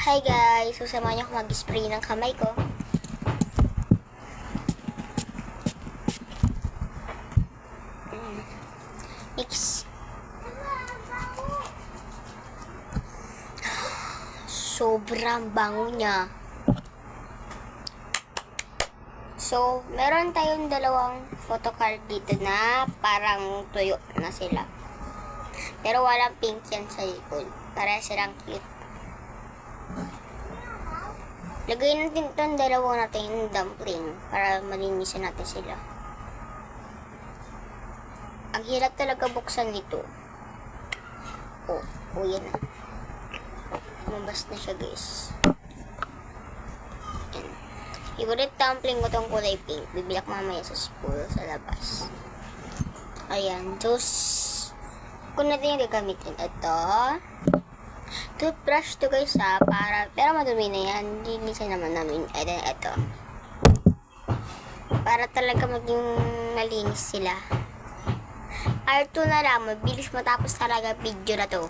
Hi guys! So, samahan niyo ako mag-spray ng kamay ko. Mix. Sobrang bango niya. So, meron tayong dalawang photocard dito na parang tuyo na sila. Pero walang pink yan sa likod. Para silang cute. Lagay natin itong dalawa natin dumpling para malinisan natin sila. Ang hirap talaga buksan nito. Oh, yan na. Lumabas na siya, guys. Yan. Favorite dumpling ko itong kulay pink. Bibilak mamaya sa spool sa labas. Ayan. Just, kung natin yung gagamitin. Ito. Toothbrush to guys ha. Pero madumi na yan. Linisan naman namin. Ito. Para talaga maging malinis sila. R2 na lang. Mabilis matapos talaga video na to.